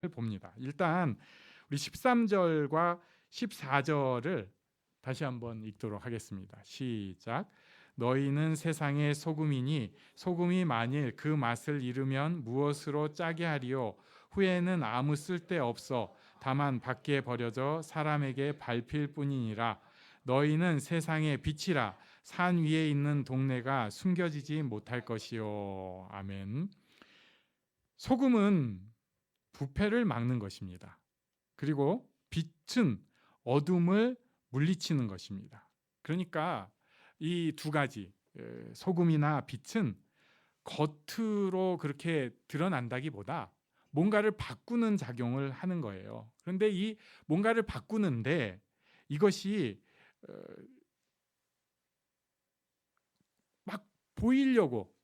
봅니다. 일단 우리 13절과 14절을 다시 한번 읽도록 하겠습니다. 시작. 너희는 세상의 소금이니 소금이 만일 그 맛을 잃으면 무엇으로 짜게 하리요? 후에는 아무 쓸데 없어 다만 밖에 버려져 사람에게 밟힐 뿐이니라. 너희는 세상의 빛이라. 산 위에 있는 동네가 숨겨지지 못할 것이요. 아멘. 소금은 부패를 막는 것입니다. 그리고 빛은 어둠을 물리치는 것입니다. 그러니까 이 두 가지, 소금이나 빛은 겉으로 그렇게 드러난다기보다 뭔가를 바꾸는 작용을 하는 거예요. 그런데 이 뭔가를 바꾸는데 이것이 막 보이려고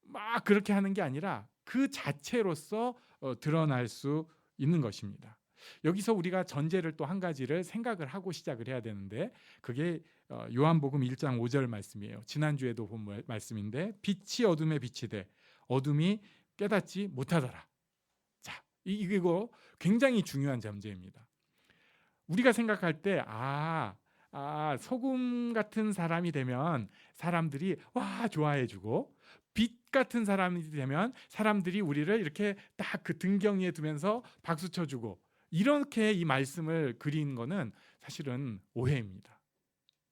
막 그렇게 하는 게 아니라 그 자체로서 드러날 수 있는 것입니다. 여기서 우리가 전제를 또 한 가지를 생각을 하고 시작을 해야 되는데 그게 요한복음 1장 5절 말씀이에요. 지난주에도 본 말씀인데 빛이 어둠에 빛이 돼 어둠이 깨닫지 못하더라. 자, 이거 굉장히 중요한 전제입니다. 우리가 생각할 때 소금 같은 사람이 되면 사람들이 와 좋아해주고 빛 같은 사람이 되면 사람들이 우리를 이렇게 딱 그 등경 위에 두면서 박수 쳐주고 이렇게 이 말씀을 그린 거는 사실은 오해입니다.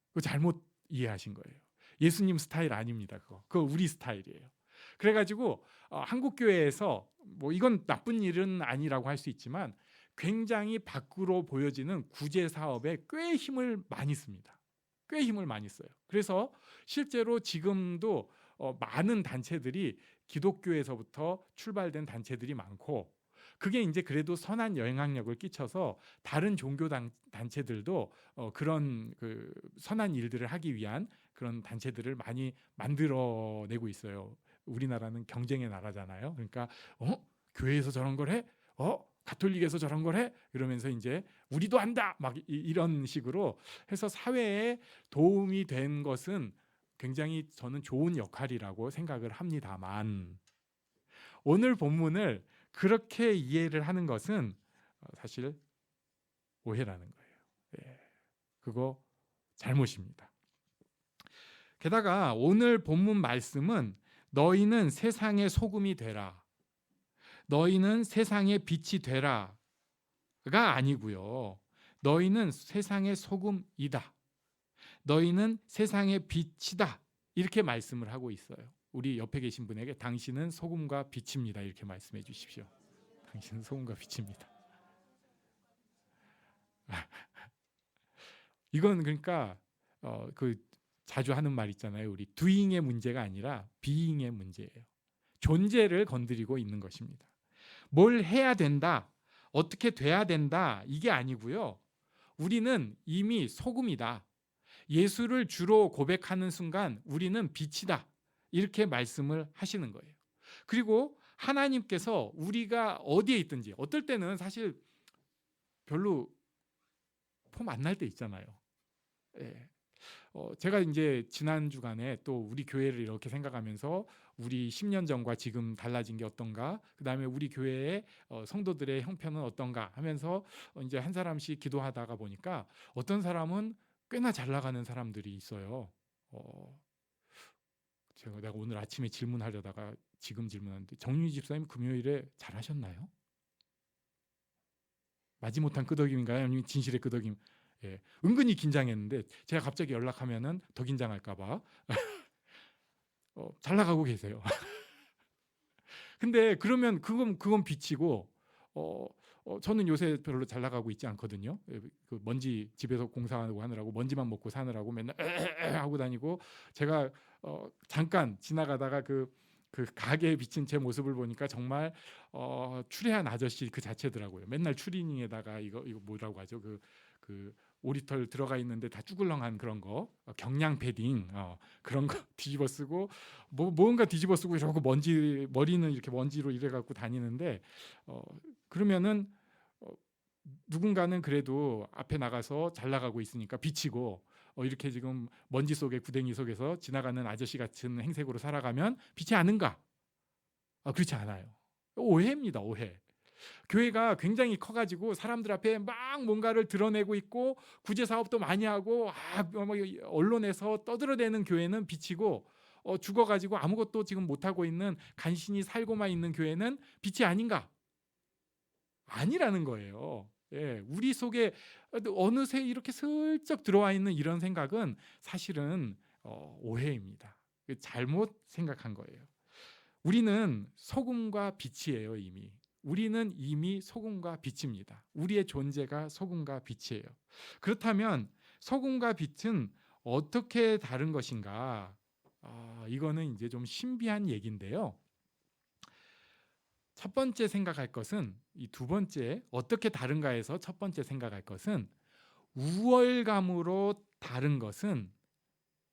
그거 잘못 이해하신 거예요. 예수님 스타일 아닙니다. 그거 우리 스타일이에요. 그래가지고 한국 교회에서 뭐 이건 나쁜 일은 아니라고 할 수 있지만 굉장히 밖으로 보여지는 구제 사업에 꽤 힘을 많이 씁니다. 꽤 힘을 많이 써요. 그래서 실제로 지금도 많은 단체들이 기독교에서부터 출발된 단체들이 많고 그게 이제 그래도 선한 영향력을 끼쳐서 다른 종교 단체들도 그런 그 선한 일들을 하기 위한 그런 단체들을 많이 만들어내고 있어요. 우리나라는 경쟁의 나라잖아요. 그러니까 교회에서 저런 걸 해? 가톨릭에서 저런 걸 해? 이러면서 이제 우리도 한다! 막 이런 식으로 해서 사회에 도움이 된 것은 굉장히 저는 좋은 역할이라고 생각을 합니다만 오늘 본문을 그렇게 이해를 하는 것은 사실 오해라는 거예요. 그거 잘못입니다. 게다가 오늘 본문 말씀은 너희는 세상의 소금이 되라. 너희는 세상의 빛이 되라가 아니고요. 너희는 세상의 소금이다. 너희는 세상의 빛이다. 이렇게 말씀을 하고 있어요. 우리 옆에 계신 분에게 당신은 소금과 빛입니다. 이렇게 말씀해 주십시오. 당신은 소금과 빛입니다. 이건 그러니까 그 자주 하는 말 있잖아요. 우리 doing의 문제가 아니라 being의 문제예요. 존재를 건드리고 있는 것입니다. 뭘 해야 된다, 어떻게 돼야 된다 이게 아니고요. 우리는 이미 소금이다. 예수를 주로 고백하는 순간 우리는 빛이다. 이렇게 말씀을 하시는 거예요. 그리고 하나님께서 우리가 어디에 있든지 어떨 때는 사실 별로 폼 안 날 때 있잖아요. 제가 이제 지난 주간에 또 우리 교회를 이렇게 생각하면서 우리 10년 전과 지금 달라진 게 어떤가, 그 다음에 우리 교회의 성도들의 형편은 어떤가 하면서 이제 한 사람씩 기도하다가 보니까 어떤 사람은 꽤나 잘 나가는 사람들이 있어요. 내가 오늘 아침에 질문하려다가 지금 질문하는데 정윤희 집사님 금요일에 잘 하셨나요? 마지못한 끄덕임인가요? 아니면 진실의 끄덕임? 은근히 긴장했는데 제가 갑자기 연락하면은 더 긴장할까봐 잘 나가고 계세요. 근데 그러면 그건 빛이고 저는 요새 별로 잘 나가고 있지 않거든요. 그 먼지 집에서 공사하고 하느라고 먼지만 먹고 사느라고 맨날 하고 다니고 제가 잠깐 지나가다가 그 가게에 비친 제 모습을 보니까 정말 추레한 아저씨 그 자체더라고요. 맨날 추리닝에다가 이거 뭐라고 하죠? 그 오리털 들어가 있는데 다 쭈글렁한 그런 거, 경량 패딩 그런 거 뒤집어 쓰고 뭔가 뒤집어 쓰고 이러고 머리는 이렇게 먼지로 이래 갖고 다니는데 그러면은 누군가는 그래도 앞에 나가서 잘 나가고 있으니까 비치고 이렇게 지금 먼지 속에 구덩이 속에서 지나가는 아저씨 같은 행색으로 살아가면 빛이 아는가? 그렇지 않아요. 오해입니다. 오해. 교회가 굉장히 커가지고 사람들 앞에 막 뭔가를 드러내고 있고 구제 사업도 많이 하고 언론에서 떠들어대는 교회는 빛이고 죽어가지고 아무것도 지금 못하고 있는 간신히 살고만 있는 교회는 빛이 아닌가? 아니라는 거예요. 예, 우리 속에 어느새 이렇게 슬쩍 들어와 있는 이런 생각은 사실은 오해입니다. 잘못 생각한 거예요. 우리는 소금과 빛이에요. 우리는 이미 소금과 빛입니다. 우리의 존재가 소금과 빛이에요. 그렇다면 소금과 빛은 어떻게 다른 것인가? 이거는 이제 좀 신비한 얘기인데요. 첫 번째 생각할 것은, 이 두 번째 어떻게 다른가에서 첫 번째 생각할 것은, 우월감으로 다른 것은,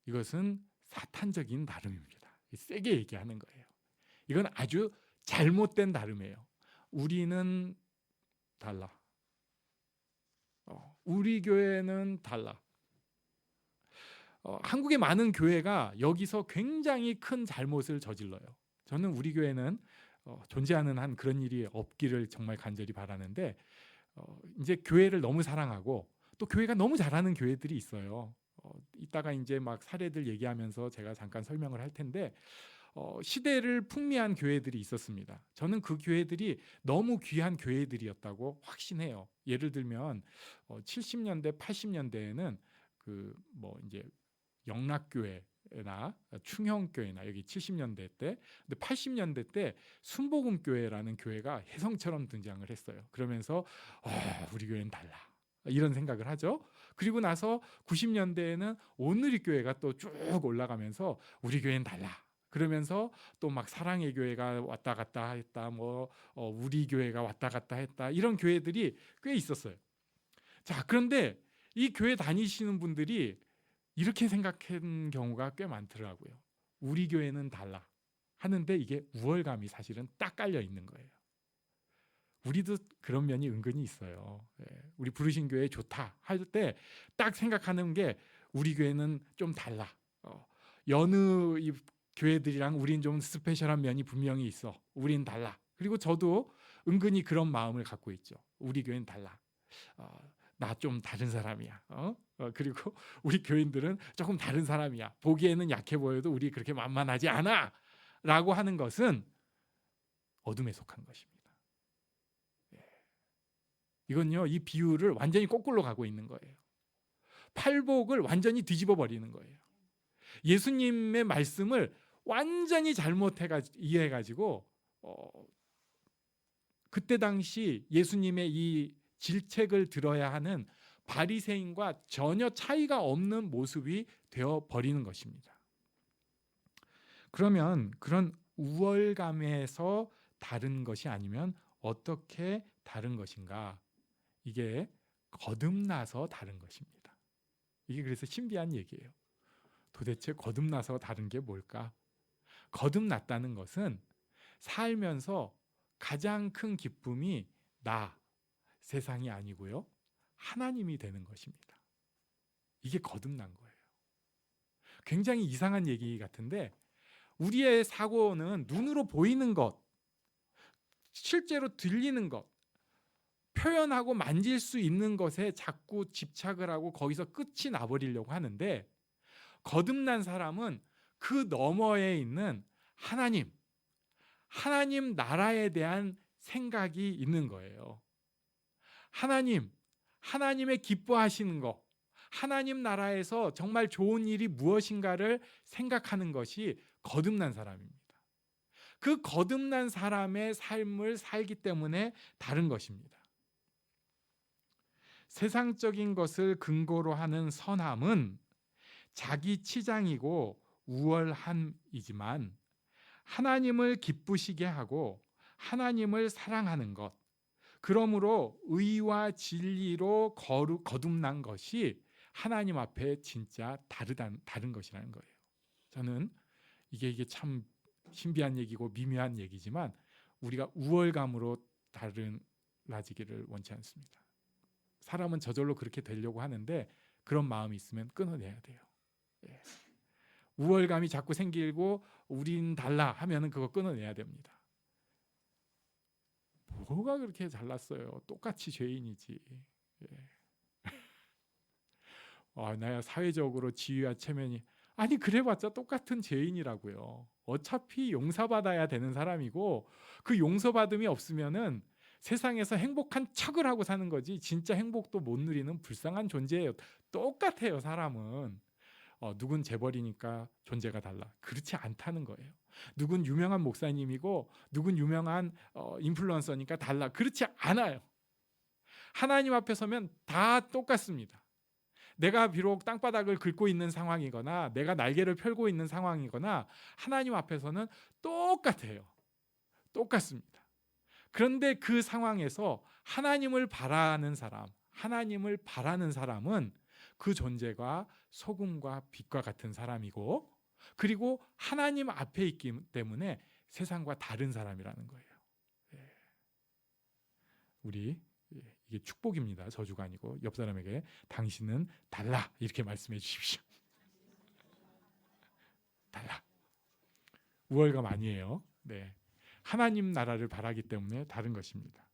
이것은 사탄적인 다름입니다. 세게 얘기하는 거예요. 이건 아주 잘못된 다름이에요. 우리는 달라. 우리 교회는 달라. 한국의 많은 교회가 여기서 굉장히 큰 잘못을 저질러요. 저는 우리 교회는 존재하는 한 그런 일이 없기를 정말 간절히 바라는데, 이제 교회를 너무 사랑하고 또 교회가 너무 잘하는 교회들이 있어요. 이따가 이제 막 사례들 얘기하면서 제가 잠깐 설명을 할 텐데, 시대를 풍미한 교회들이 있었습니다. 저는 그 교회들이 너무 귀한 교회들이었다고 확신해요. 예를 들면 70년대, 80년대에는 이제 영락교회나 충형교회나 여기 70년대 때, 근데 80년대 때 순복음교회라는 교회가 혜성처럼 등장을 했어요. 그러면서 우리 교회는 달라, 이런 생각을 하죠. 그리고 나서 90년대에는 온누리 교회가 또 쭉 올라가면서 우리 교회는 달라, 그러면서 또 막 사랑의 교회가 왔다 갔다 했다, 우리 교회가 왔다 갔다 했다, 이런 교회들이 꽤 있었어요. 자, 그런데 이 교회 다니시는 분들이 이렇게 생각한 경우가 꽤 많더라고요. 우리 교회는 달라 하는데 이게 우월감이 사실은 딱 깔려 있는 거예요. 우리도 그런 면이 은근히 있어요. 우리 부르신 교회 좋다 할 때 딱 생각하는 게 우리 교회는 좀 달라. 여느 이 교회들이랑 우린 좀 스페셜한 면이 분명히 있어. 우린 달라. 그리고 저도 은근히 그런 마음을 갖고 있죠. 우리 교회는 달라. 나 좀 다른 사람이야. 그리고 우리 교인들은 조금 다른 사람이야. 보기에는 약해 보여도 우리 그렇게 만만하지 않아. 라고 하는 것은 어둠에 속한 것입니다. 이건요, 이 비유를 완전히 거꾸로 가고 있는 거예요. 팔복을 완전히 뒤집어 버리는 거예요. 예수님의 말씀을 완전히 이해해가지고 그때 당시 예수님의 이 질책을 들어야 하는 바리새인과 전혀 차이가 없는 모습이 되어 버리는 것입니다. 그러면 그런 우월감에서 다른 것이 아니면 어떻게 다른 것인가? 이게 거듭나서 다른 것입니다. 이게 그래서 신비한 얘기예요. 도대체 거듭나서 다른 게 뭘까? 거듭났다는 것은 살면서 가장 큰 기쁨이 세상이 아니고요, 하나님이 되는 것입니다. 이게 거듭난 거예요. 굉장히 이상한 얘기 같은데, 우리의 사고는 눈으로 보이는 것, 실제로 들리는 것, 표현하고 만질 수 있는 것에 자꾸 집착을 하고 거기서 끝이 나버리려고 하는데, 거듭난 사람은 그 너머에 있는 하나님 나라에 대한 생각이 있는 거예요. 하나님의 기뻐하시는 것, 하나님 나라에서 정말 좋은 일이 무엇인가를 생각하는 것이 거듭난 사람입니다. 그 거듭난 사람의 삶을 살기 때문에 다른 것입니다. 세상적인 것을 근거로 하는 선함은 자기 치장이고 우월함이지만, 하나님을 기쁘시게 하고 하나님을 사랑하는 것, 그러므로 의와 진리로 거듭난 것이 하나님 앞에 진짜 다른 것이라는 거예요. 저는 이게 참 신비한 얘기고 미묘한 얘기지만, 우리가 우월감으로 달라지기를 원치 않습니다. 사람은 저절로 그렇게 되려고 하는데 그런 마음이 있으면 끊어내야 돼요. 우월감이 자꾸 생기고 우린 달라 하면은 그거 끊어내야 됩니다. 뭐가 그렇게 잘났어요? 똑같이 죄인이지. 예. 나야 사회적으로 지위와 체면이, 아니 그래봤자 똑같은 죄인이라고요. 어차피 용서받아야 되는 사람이고, 그 용서받음이 없으면은 세상에서 행복한 척을 하고 사는 거지 진짜 행복도 못 누리는 불쌍한 존재예요. 똑같아요. 사람은 누군 재벌이니까 존재가 달라, 그렇지 않다는 거예요. 누군 유명한 목사님이고 누군 유명한 인플루언서니까 달라, 그렇지 않아요. 하나님 앞에 서면 다 똑같습니다. 내가 비록 땅바닥을 긁고 있는 상황이거나 내가 날개를 펼고 있는 상황이거나 하나님 앞에서는 똑같아요. 똑같습니다. 그런데 그 상황에서 하나님을 바라는 사람은 그 존재가 소금과 빛과 같은 사람이고, 그리고 하나님 앞에 있기 때문에 세상과 다른 사람이라는 거예요. 우리 이게 축복입니다. 저주가 아니고 옆 사람에게 당신은 달라 이렇게 말씀해 주십시오. 달라. 우월감 아니에요. 네. 하나님 나라를 바라기 때문에 다른 것입니다.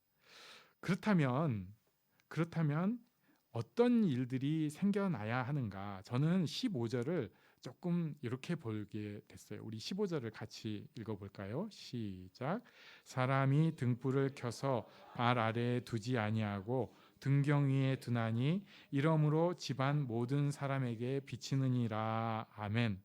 그렇다면 어떤 일들이 생겨나야 하는가? 저는 15절을 조금 이렇게 보게 됐어요. 우리 15절을 같이 읽어볼까요? 시작. 사람이 등불을 켜서 발 아래에 두지 아니하고 등경 위에 두나니 이러므로 집안 모든 사람에게 비치느니라. 아멘.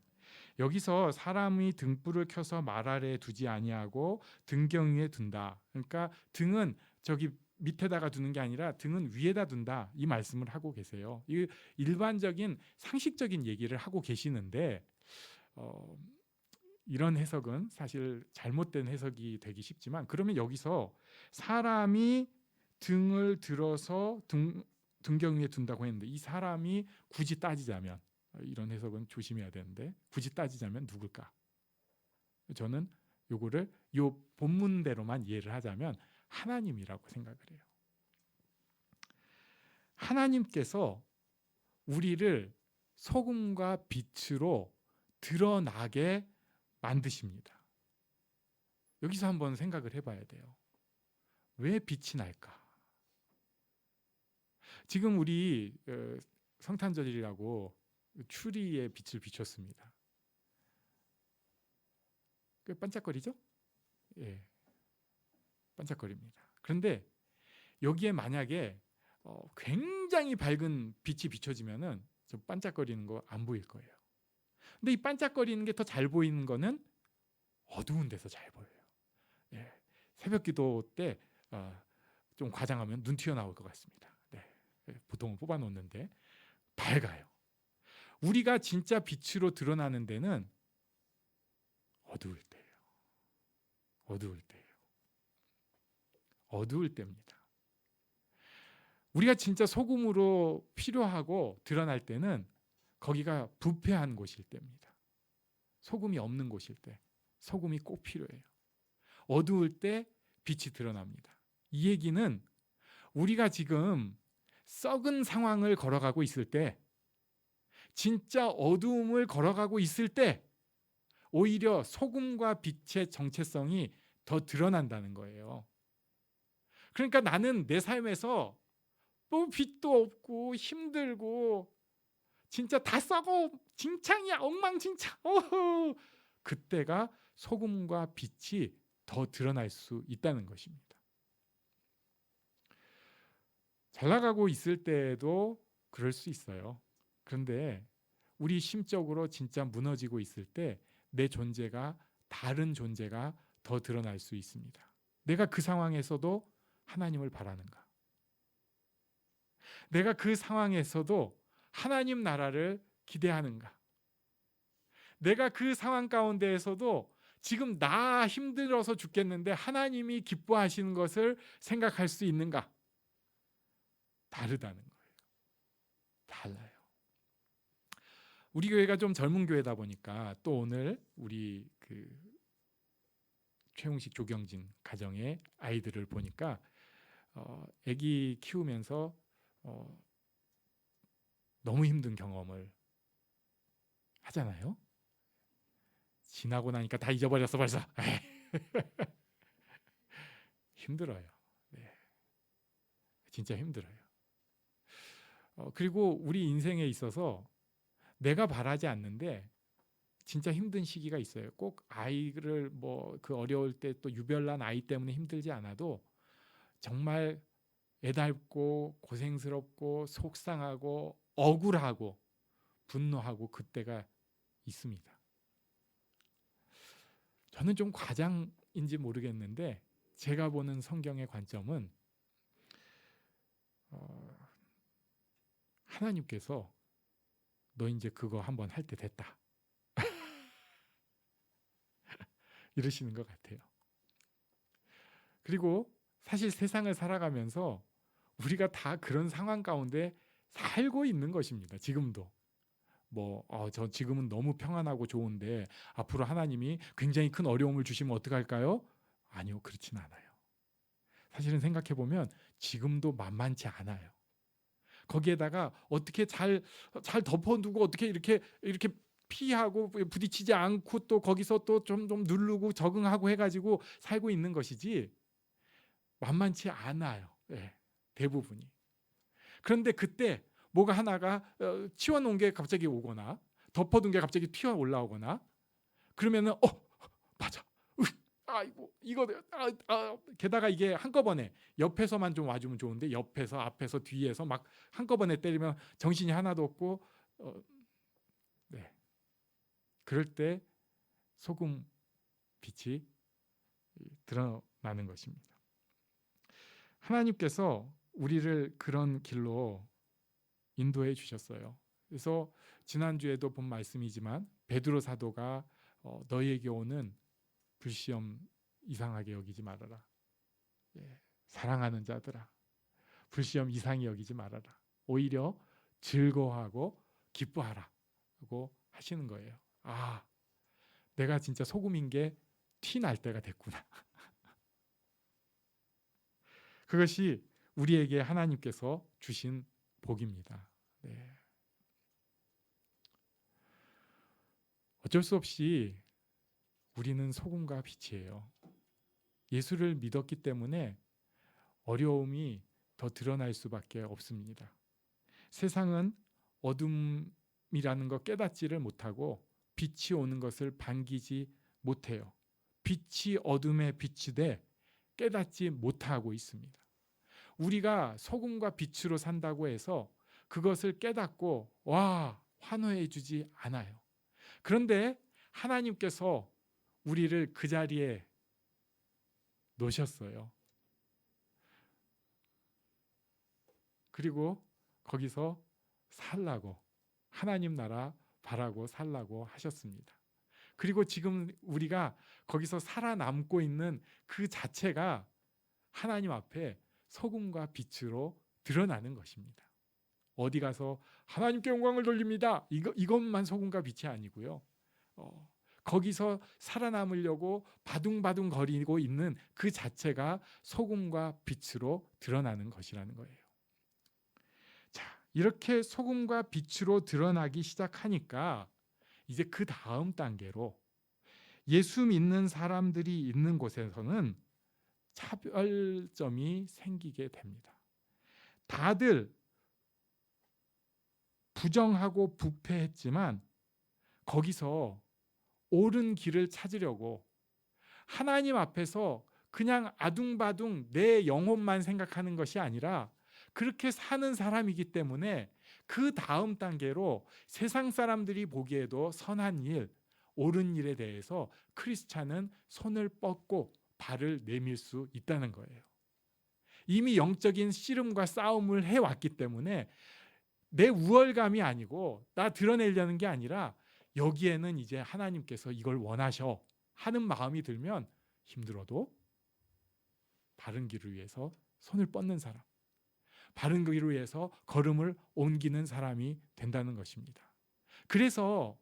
여기서 사람이 등불을 켜서 말 아래에 두지 아니하고 등경 위에 둔다. 그러니까 등은 저기 밑에다가 두는 게 아니라 등은 위에다 둔다, 이 말씀을 하고 계세요. 이 일반적인 상식적인 얘기를 하고 계시는데 이런 해석은 사실 잘못된 해석이 되기 쉽지만, 그러면 여기서 사람이 등을 들어서 등경 위에 둔다고 했는데 이 사람이 굳이 따지자면, 이런 해석은 조심해야 되는데 굳이 따지자면 누굴까? 저는 요거를 요 본문대로만 이해를 하자면 하나님이라고 생각을 해요. 하나님께서 우리를 소금과 빛으로 드러나게 만드십니다. 여기서 한번 생각을 해봐야 돼요. 왜 빛이 날까? 지금 우리 성탄절이라고 추리에 빛을 비췄습니다. 반짝거리죠? 예. 반짝거립니다. 그런데 여기에 만약에 굉장히 밝은 빛이 비춰지면은 저 반짝거리는 거 안 보일 거예요. 근데 이 반짝거리는 게 더 잘 보이는 거는 어두운 데서 잘 보여요. 예. 새벽 기도 때 좀 과장하면 눈 튀어나올 것 같습니다. 네. 보통은 뽑아놓는데 밝아요. 우리가 진짜 빛으로 드러나는 데는 어두울 때예요. 어두울 때입니다. 우리가 진짜 소금으로 필요하고 드러날 때는 거기가 부패한 곳일 때입니다. 소금이 없는 곳일 때 소금이 꼭 필요해요. 어두울 때 빛이 드러납니다. 이 얘기는 우리가 지금 썩은 상황을 걸어가고 있을 때, 진짜 어두움을 걸어가고 있을 때 오히려 소금과 빛의 정체성이 더 드러난다는 거예요. 그러니까 나는 내 삶에서 뭐 빛도 없고 힘들고 진짜 다 썩어 진창이야, 엉망진창, 그때가 소금과 빛이 더 드러날 수 있다는 것입니다. 잘 나가고 있을 때도 그럴 수 있어요. 그런데 우리 심적으로 진짜 무너지고 있을 때 내 존재가, 다른 존재가 더 드러날 수 있습니다. 내가 그 상황에서도 하나님을 바라는가? 내가 그 상황에서도 하나님 나라를 기대하는가? 내가 그 상황 가운데에서도 지금 나 힘들어서 죽겠는데 하나님이 기뻐하시는 것을 생각할 수 있는가? 다르다는 거예요. 달라요. 우리 교회가 좀 젊은 교회다 보니까 또 오늘 우리 최용식 조경진 가정의 아이들을 보니까 아기 키우면서 너무 힘든 경험을 하잖아요. 지나고 나니까 다 잊어버렸어 벌써. 힘들어요. 진짜 힘들어요. 그리고 우리 인생에 있어서 내가 바라지 않는데 진짜 힘든 시기가 있어요. 꼭 아이를 뭐 그 어려울 때 또 유별난 아이 때문에 힘들지 않아도 정말 애달고 고생스럽고 속상하고 억울하고 분노하고 그때가 있습니다. 저는 좀 과장인지 모르겠는데 제가 보는 성경의 관점은 하나님께서 너 이제 그거 한번 할 때 됐다 이러시는 것 같아요. 그리고 사실 세상을 살아가면서 우리가 다 그런 상황 가운데 살고 있는 것입니다. 지금도 저 지금은 너무 평안하고 좋은데 앞으로 하나님이 굉장히 큰 어려움을 주시면 어떡할까요? 아니요, 그렇진 않아요. 사실은 생각해 보면 지금도 만만치 않아요. 거기에다가 어떻게 잘 덮어두고 어떻게 이렇게 피하고 부딪히지 않고 또 거기서 또 좀 누르고 적응하고 해가지고 살고 있는 것이지 만만치 않아요. 네, 대부분이. 그런데 그때 뭐가 하나가 치워놓은 게 갑자기 오거나 덮어둔 게 갑자기 튀어 올라오거나 그러면은 맞아. 아이고 이거 게다가 이게 한꺼번에 옆에서만 좀 와주면 좋은데 옆에서 앞에서 뒤에서 막 한꺼번에 때리면 정신이 하나도 없고 네. 그럴 때 소금 빛이 드러나는 것입니다. 하나님께서 우리를 그런 길로 인도해 주셨어요. 그래서 지난주에도 본 말씀이지만 베드로 사도가 너희에게 오는 불시험 이상하게 여기지 말아라. 사랑하는 자들아, 불시험 이상히 여기지 말아라. 오히려 즐거워하고 기뻐하라 하고 하시는 거예요. 내가 진짜 소금인 게 티 날 때가 됐구나. 그것이 우리에게 하나님께서 주신 복입니다. 네. 어쩔 수 없이 우리는 소금과 빛이에요. 예수를 믿었기 때문에 어려움이 더 드러날 수밖에 없습니다. 세상은 어둠이라는 거 깨닫지를 못하고 빛이 오는 것을 반기지 못해요. 빛이 어둠에 비추되 깨닫지 못하고 있습니다. 우리가 소금과 빛으로 산다고 해서 그것을 깨닫고 환호해 주지 않아요. 그런데 하나님께서 우리를 그 자리에 놓으셨어요. 그리고 거기서 살라고 하나님 나라 바라고 살라고 하셨습니다. 그리고 지금 우리가 거기서 살아남고 있는 그 자체가 하나님 앞에 소금과 빛으로 드러나는 것입니다. 어디 가서 하나님께 영광을 돌립니다. 이것만 소금과 빛이 아니고요. 거기서 살아남으려고 바둥바둥 거리고 있는 그 자체가 소금과 빛으로 드러나는 것이라는 거예요. 자, 이렇게 소금과 빛으로 드러나기 시작하니까 이제 그 다음 단계로 예수 믿는 사람들이 있는 곳에서는 차별점이 생기게 됩니다. 다들 부정하고 부패했지만 거기서 옳은 길을 찾으려고 하나님 앞에서 그냥 아둥바둥 내 영혼만 생각하는 것이 아니라 그렇게 사는 사람이기 때문에 그 다음 단계로 세상 사람들이 보기에도 선한 일, 옳은 일에 대해서 크리스찬은 손을 뻗고 발을 내밀 수 있다는 거예요. 이미 영적인 씨름과 싸움을 해왔기 때문에 내 우월감이 아니고 나 드러내려는 게 아니라 여기에는 이제 하나님께서 이걸 원하셔 하는 마음이 들면 힘들어도 바른 길을 위해서 손을 뻗는 사람, 바른 길을 위해서 걸음을 옮기는 사람이 된다는 것입니다. 그래서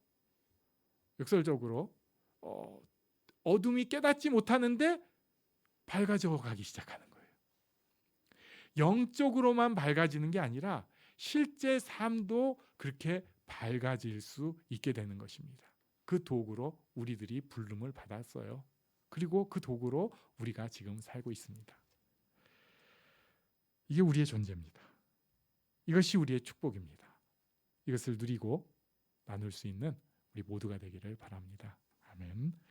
역설적으로 어둠이 깨닫지 못하는데 밝아져 가기 시작하는 거예요. 영적으로만 밝아지는 게 아니라 실제 삶도 그렇게 밝아질 수 있게 되는 것입니다. 그 도구로 우리들이 부름을 받았어요. 그리고 그 도구로 우리가 지금 살고 있습니다. 이게 우리의 존재입니다. 이것이 우리의 축복입니다. 이것을 누리고 나눌 수 있는 우리 모두가 되기를 바랍니다. 아멘.